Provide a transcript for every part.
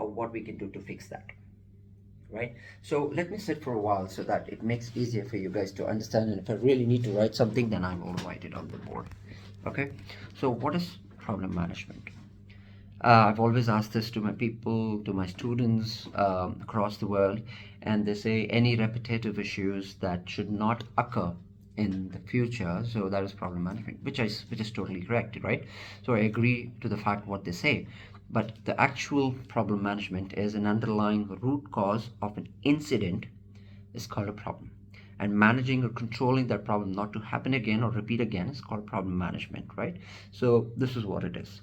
of what we can do to fix that, right? So let me sit for a while so that it makes easier for you guys to understand, and if I really need to write something, then I will write it on the board. Okay, so what is problem management? I've always asked this to my people, to my students across the world, and they say any repetitive issues that should not occur in the future. So that is problem management, which is totally correct, right? So I agree to the fact what they say, but the actual problem management is an underlying root cause of an incident is called a problem. And managing or controlling that problem not to happen again or repeat again is called problem management, right? So this is what it is.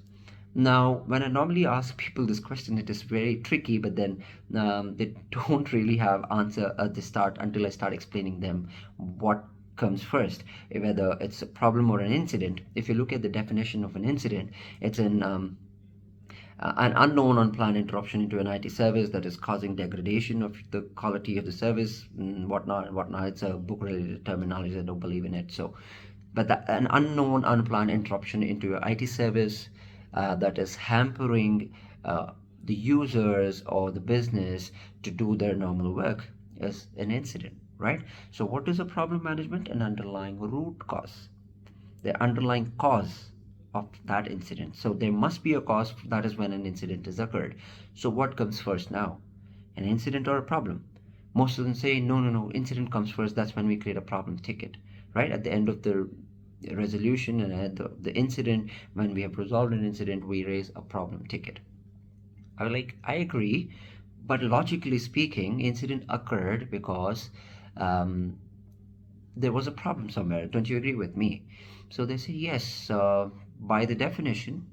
Now, when I normally ask people this question, it is very tricky, but then they don't really have answer at the start until I start explaining them what comes first, whether it's a problem or an incident. If you look at the definition of an incident, it's an unknown unplanned interruption into an IT service that is causing degradation of the quality of the service, and whatnot. It's a book-related terminology. I don't believe in it. So, but an unknown unplanned interruption into an IT service that is hampering the users or the business to do their normal work is an incident, right? So, what is a problem management? An underlying root cause, the underlying cause of that incident. So there must be a cause, that is when an incident has occurred. So what comes first now? An incident or a problem? Most of them say no, no, no, incident comes first. That's when we create a problem ticket, right? At the end of the resolution and at the incident, when we have resolved an incident, we raise a problem ticket. I agree, but logically speaking, incident occurred because um, there was a problem somewhere. Don't you agree with me? So they say, yes, by the definition,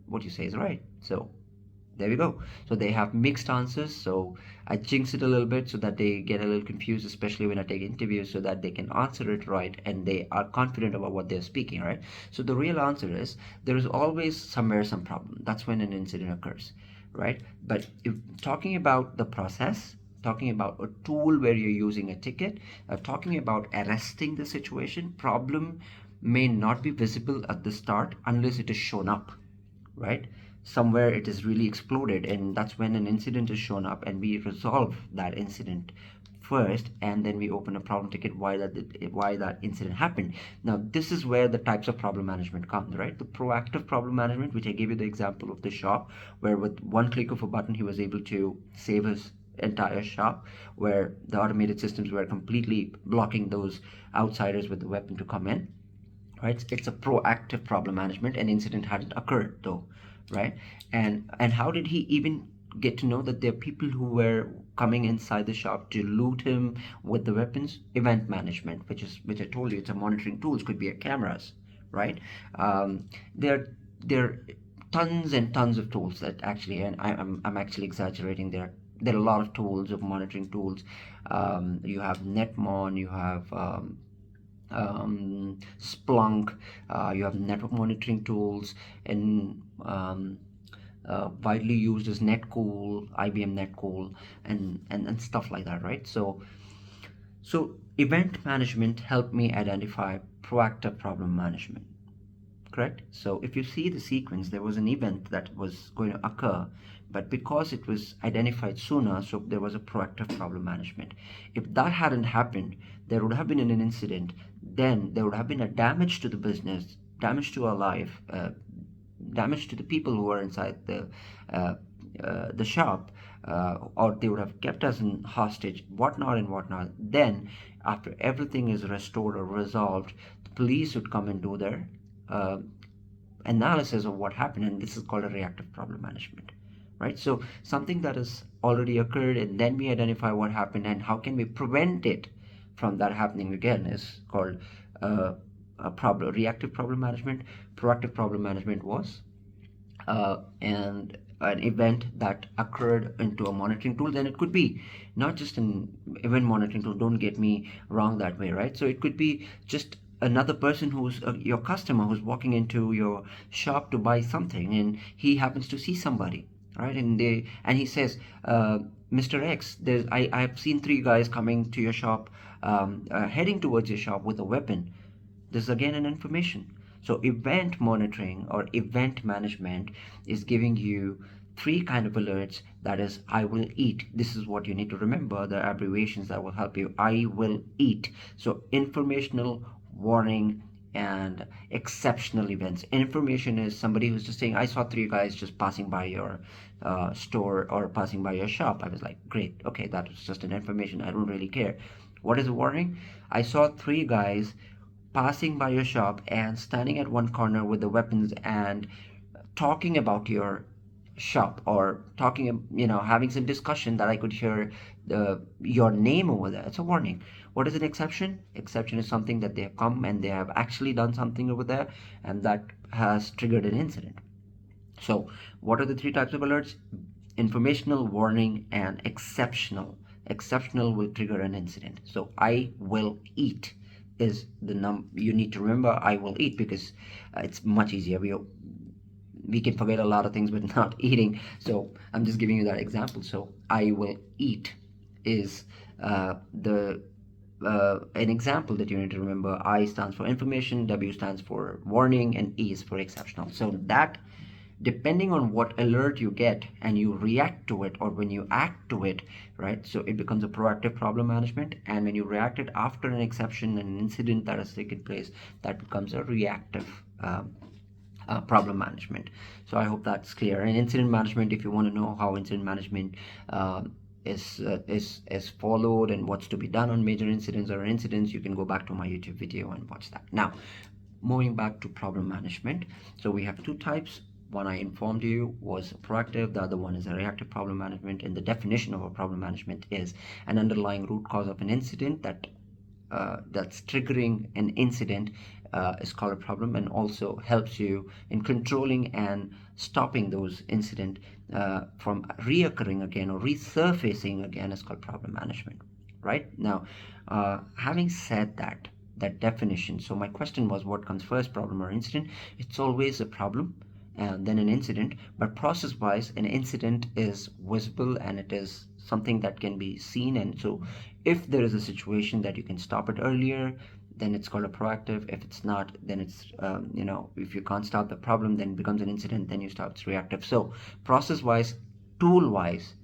what you say is right. So there we go. So they have mixed answers. So I jinx it a little bit so that they get a little confused, especially when I take interviews, so that they can answer it right and they are confident about what they're speaking, right? So the real answer is there is always somewhere some problem. That's when an incident occurs, right? But if talking about the process, talking about a tool where you're using a ticket, talking about arresting the situation, problem may not be visible at the start unless it is shown up, right? Somewhere it is really exploded, and that's when an incident is shown up, and we resolve that incident first, and then we open a problem ticket why that incident happened. Now this is where the types of problem management comes, right? The proactive problem management, which I gave you the example of the shop, where with one click of a button he was able to save his entire shop, where the automated systems were completely blocking those outsiders with the weapon to come in, right? It's a proactive problem management. An incident hadn't occurred though, right? And how did he even get to know that there are people who were coming inside the shop to loot him with the weapons? Event management, which I told you, it's a monitoring tools, could be a cameras, right? There tons and tons of tools that actually, and I'm actually exaggerating there. There are a lot of tools of monitoring tools. You have netmon, you have Splunk, you have network monitoring tools, and widely used is Netcool, IBM Netcool, and stuff like that, right? So event management helped me identify proactive problem management, correct? So if you see the sequence, there was an event that was going to occur, but because it was identified sooner, so there was a proactive problem management. If that hadn't happened, there would have been an incident, then there would have been a damage to the business, damage to our life, damage to the people who were inside uh, the shop, or they would have kept us in hostage, whatnot and whatnot. Then, after everything is restored or resolved, the police would come and do their uh, analysis of what happened, and this is called a reactive problem management, right? So something that has already occurred, and then we identify what happened and how can we prevent it from that happening again, is called a problem reactive problem management. Proactive problem management was and an event that occurred into a monitoring tool. Then it could be not just an event monitoring tool, don't get me wrong that way, right? So it could be just another person who's your customer, who's walking into your shop to buy something, and he happens to see somebody, right? And he says, Mr. X, I've seen three guys coming to your shop, heading towards your shop with a weapon. This is again an information. So event monitoring or event management is giving you three kind of alerts. That is, I will eat. This is what you need to remember, the abbreviations that will help you. I will eat. So informational, warning, and exceptional events. Information is somebody who's just saying, I saw three guys just passing by your store or passing by your shop. I was like, great, okay, that was just an information, I don't really care. What is a warning? I saw three guys passing by your shop and standing at one corner with the weapons and talking about your shop, or talking, having some discussion that I could hear your name over there. It's a warning. What is an exception? Exception is something that they have come and they have actually done something over there, and that has triggered an incident. So what are the three types of alerts? Informational, warning, and exceptional. Exceptional will trigger an incident. So I will eat is the you need to remember. I will eat, because it's much easier. We can forget a lot of things but not eating, so I'm just giving you that example. So I will eat is the an example that you need to remember. I stands for information, W stands for warning, and E is for exceptional. So that, depending on what alert you get and you react to it, or when you act to it, right? So it becomes a proactive problem management, and when you react it after an exception, an incident that has taken place, that becomes a reactive problem management. So I hope that's clear. And incident management, if you want to know how incident management is followed and what's to be done on major incidents or incidents, you can go back to my YouTube video and watch that. Now, moving back to problem management. So we have two types. One I informed you was proactive, the other one is a reactive problem management. And the definition of a problem management is an underlying root cause of an incident that's triggering an incident is called a problem, and also helps you in controlling and stopping those incident from reoccurring again or resurfacing again is called problem management. Right now, having said that definition, so my question was, what comes first, problem or incident? It's always a problem and then an incident, but process wise, an incident is visible and it is something that can be seen. And so if there is a situation that you can stop it earlier, then it's called a proactive. If it's not, then it's if you can't stop the problem, then it becomes an incident, then you stop, it's reactive. So process wise, tool wise,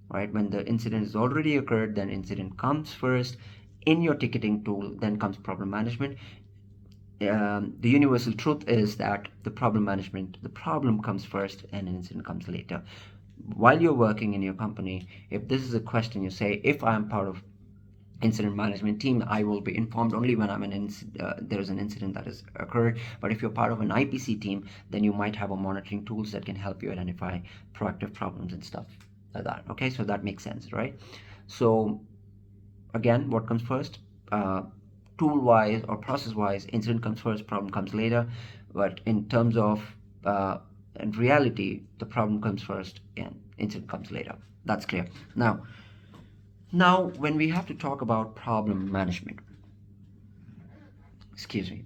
right, when the incident has already occurred, then incident comes first in your ticketing tool, then comes problem management. The universal truth is that the problem comes first and an incident comes later. While you're working in your company, if this is a question, you say, if I'm part of incident management team, I will be informed only when there's an incident that has occurred. But if you're part of an IPC team, then you might have a monitoring tools that can help you identify proactive problems and stuff like that. Okay, so that makes sense, right? So again, what comes first? Tool wise or process wise, incident comes first, problem comes later. But in terms of in reality, the problem comes first and incident comes later. That's clear. Now, when we have to talk about problem management, excuse me,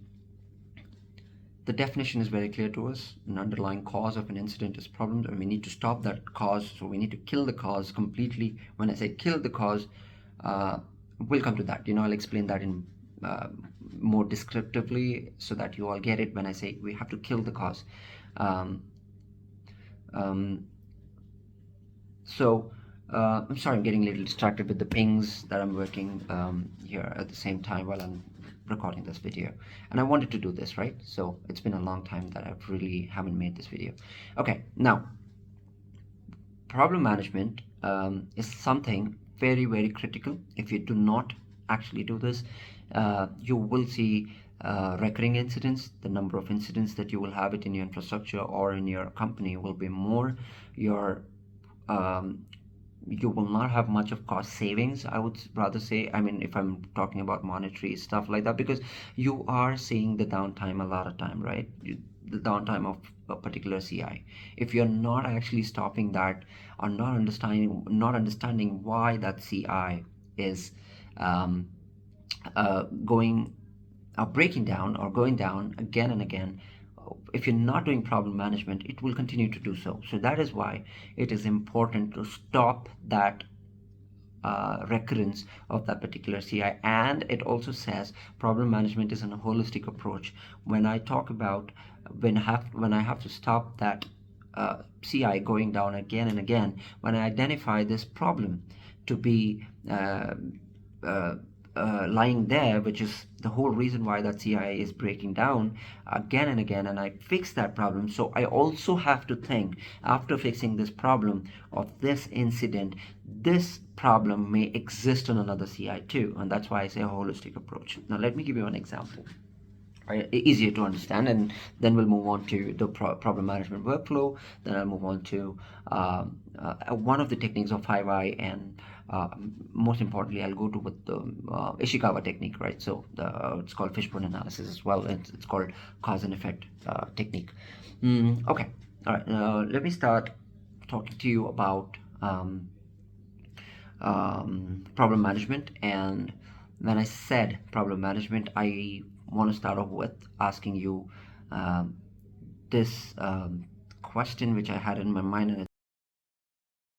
the definition is very clear to us. An underlying cause of an incident is problem, and we need to stop that cause. So we need to kill the cause completely. When I say kill the cause, we'll come to that. I'll explain that in more descriptively so that you all get it. When I say we have to kill the cause, I'm sorry, I'm getting a little distracted with the pings that I'm working here at the same time while I'm recording this video, and I wanted to do this, right? So it's been a long time that I really haven't made this video. Okay, now problem management is something very, very critical. If you do not actually do this, you will see recurring incidents. The number of incidents that you will have it in your infrastructure or in your company will be more. You will not have much of cost savings, I would rather say. I mean, if I'm talking about monetary stuff like that, because you are seeing the downtime a lot of time, right? The downtime of a particular CI. If you're not actually stopping that, or not understanding why that CI is breaking down or going down again and again, if you're not doing problem management, it will continue to do so. So that is why it is important to stop that recurrence of that particular CI. And it also says problem management is a holistic approach. When I talk about when I have to stop that CI going down again and again, when I identify this problem to be uh, lying there, which is the whole reason why that CI is breaking down again and again, and I fix that problem. So I also have to think, after fixing this problem of this incident, this problem may exist on another CI too, and that's why I say a holistic approach. Now let me give you an example, easier to understand, and then we'll move on to the problem management workflow. Then I'll move on to one of the techniques of 5i, and most importantly I'll go to with the Ishikawa technique, right? So it's called fishbone analysis as well, and it's called cause and effect technique. Okay, all right, let me start talking to you about problem management. And when I said problem management, I want to start off with asking you this question which I had in my mind, and